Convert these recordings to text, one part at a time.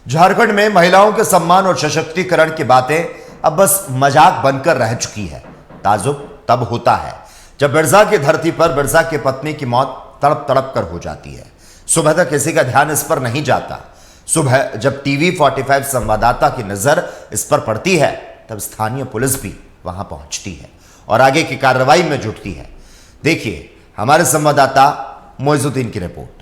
झारखंड में महिलाओं के सम्मान और सशक्तिकरण की बातें अब बस मजाक बनकर रह चुकी है। ताजुब तब होता है जब बिरसा की धरती पर बिरसा की पत्नी की मौत तड़प तड़प कर हो जाती है। सुबह तक किसी का ध्यान इस पर नहीं जाता। सुबह जब टीवी 45 संवाददाता की नजर इस पर पड़ती है तब स्थानीय पुलिस भी वहां पहुंचती है और आगे की कार्रवाई में जुटती है। देखिए हमारे संवाददाता मोइजुद्दीन की रिपोर्ट।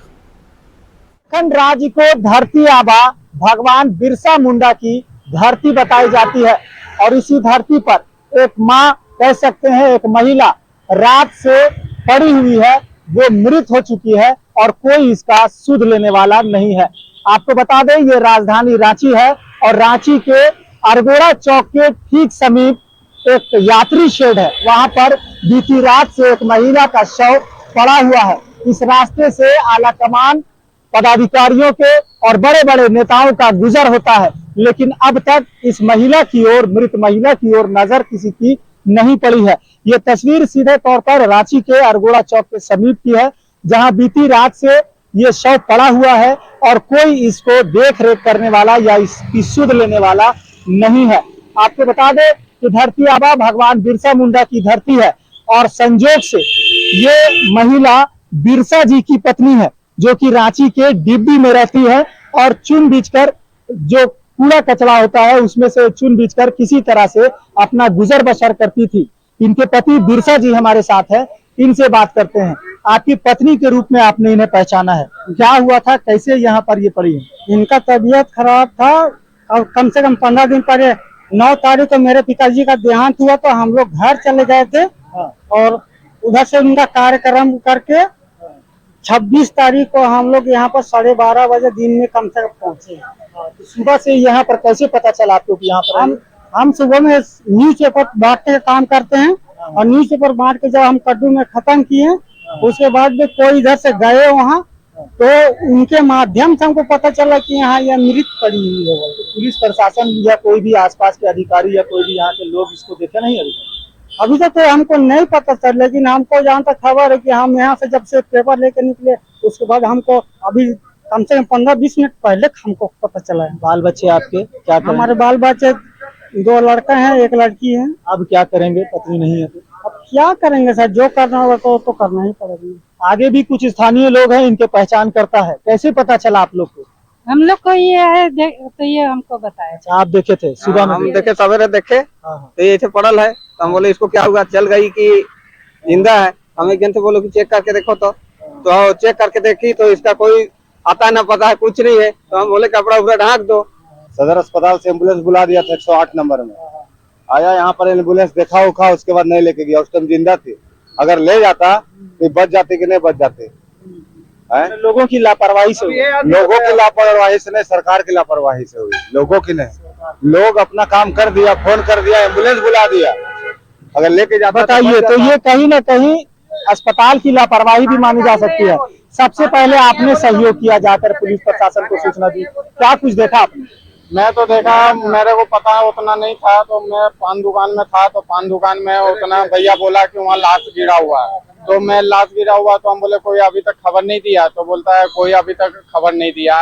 झारखंड राज्य को धरती आबा भगवान बिरसा मुंडा की धरती बताई जाती है और इसी धरती पर एक मां कह सकते हैं, एक महिला रात से पड़ी हुई है, वो मृत हो चुकी है और कोई इसका सुध लेने वाला नहीं है। आपको बता दें ये राजधानी रांची है और रांची के अरगोड़ा चौक के ठीक समीप एक यात्री शेड है। वहां पर बीती रात से एक महिला का शव पड़ा हुआ है। इस रास्ते से आला कमान पदाधिकारियों के और बड़े बड़े नेताओं का गुजर होता है, लेकिन अब तक इस महिला की ओर, मृत महिला की ओर नजर किसी की नहीं पड़ी है। ये तस्वीर सीधे तौर पर रांची के अरगोड़ा चौक के समीप की है, जहां बीती रात से ये शव पड़ा हुआ है और कोई इसको देख रेख करने वाला या इसकी सुध लेने वाला नहीं है। आपको बता दें कि धरती आबा भगवान बिरसा मुंडा की धरती है और संजोग से ये महिला बिरसा जी की पत्नी है, जो कि रांची के डिब्बी में रहती है और चुन बीचकर, जो कूड़ा कचरा होता है उसमें से चुन बीचकर किसी तरह से अपना गुजर बसर करती थी। इनके पति बिरसा जी हमारे साथ है, इनसे बात करते हैं। आपकी पत्नी के रूप में आपने इन्हें पहचाना है, क्या हुआ था, कैसे यहाँ पर ये पड़ी है? इनका तबीयत खराब था और कम से कम 15 दिन पहले 9 तारीख को मेरे पिताजी का देहांत हुआ, तो हम लोग घर चले गए थे और उधर से उनका कार्यक्रम करके 26 तारीख को हम लोग यहाँ पर 12:30 बजे दिन में कम से कम पहुँचे। तो सुबह से यहाँ पर कैसे पता चला आपको कि यहाँ पर हम सुबह में न्यूज पेपर बांटने का काम करते हैं और न्यूज पेपर बांट के जब हम कद्दू में खत्म किए, उसके बाद भी कोई इधर से गए वहाँ, तो उनके माध्यम से हमको पता चला कि यहाँ यह मृत पड़ी हुई है। तो पुलिस प्रशासन या कोई भी आसपास के अधिकारी या कोई भी यहाँ के लोग इसको देखे नहीं? अभी तक तो हमको नहीं पता चल, लेकिन हमको जहाँ तक खबर है कि हम यहाँ से जब से पेपर लेके निकले उसके बाद हमको अभी कम से कम 15-20 मिनट पहले हमको पता चला है। बाल बच्चे आपके क्या करेंगे? हमारे बाल बच्चे 2 लड़के हैं, 1 लड़की है। अब क्या करेंगे, पत्नी नहीं है तो? अब क्या करेंगे सर, जो करना होगा तो करना ही पड़ेगा। आगे भी कुछ स्थानीय लोग हैं, इनके पहचान करता है, कैसे पता चला आप लोग को? हम लोग को ये है तो ये हमको बताया। आप देखे थे सुबह में? हम देखे, सवेरे देखे तो ये ऐसे पड़ल है, तो हम बोले इसको क्या हुआ, चल गई कि जिंदा है। हम एक जन से बोलो कि चेक करके देखो, तो चेक करके देखी तो इसका कोई आता ना पता है, कुछ नहीं है। तो हम बोले कपड़ा उपड़ा ढाक दो। सदर अस्पताल से एम्बुलेंस बुला दिया था 108 नंबर में। आया यहाँ पर एम्बुलेंस, देखा उखा, उसके बाद नहीं लेके गया। उस टाइम जिंदा थी, अगर ले जाता तो बच जाते कि नहीं बच जाते। लोगों की लापरवाही से हुई। लोगों की लापरवाही से नहीं, सरकार की लापरवाही से हुई, लोगों की नहीं। लोग अपना काम कर दिया, फोन कर दिया, एम्बुलेंस बुला दिया, अगर लेके जाता। बताइए, तो ये कहीं ना कहीं अस्पताल की लापरवाही भी मानी जा सकती है। सबसे पहले आपने सहयोग किया, जाकर पुलिस प्रशासन को सूचना दी, क्या कुछ देखा आपने? मैं तो देखा, मेरे को पता उतना नहीं था, तो मैं पान दुकान में था, तो पान दुकान में उतना भैया बोला कि वहाँ लाश गिरा हुआ है। तो मैं लाश गिरा हुआ, तो हम बोले कोई अभी तक खबर नहीं दिया। तो बोलता है कोई अभी तक खबर नहीं दिया।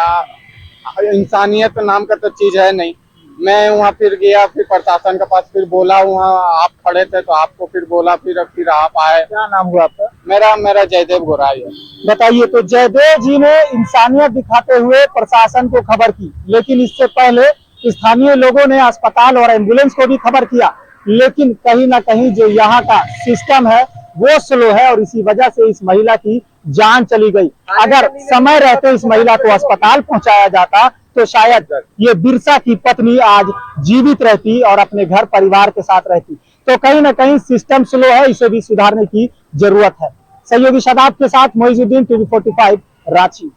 इंसानियत नाम का तो चीज है नहीं। मैं वहाँ फिर गया, फिर प्रशासन के पास, फिर बोला, वहाँ आप खड़े थे तो आपको फिर बोला, फिर आप आए। क्या नाम हुआ आपका? मेरा जयदेव गोराई है। बताइए, तो जयदेव जी ने इंसानियत दिखाते हुए प्रशासन को खबर की, लेकिन इससे पहले स्थानीय लोगों ने अस्पताल और एम्बुलेंस को भी खबर किया, लेकिन कहीं ना कहीं जो यहाँ का सिस्टम है वो स्लो है और इसी वजह से इस महिला की जान चली गई। अगर समय रहते इस महिला को अस्पताल पहुंचाया जाता तो शायद ये बिरसा की पत्नी आज जीवित रहती और अपने घर परिवार के साथ रहती। तो कहीं ना कहीं सिस्टम स्लो है, इसे भी सुधारने की जरूरत है। सहयोगी शादाब के साथ मोइजुद्दीन, टीवी 45 रांची।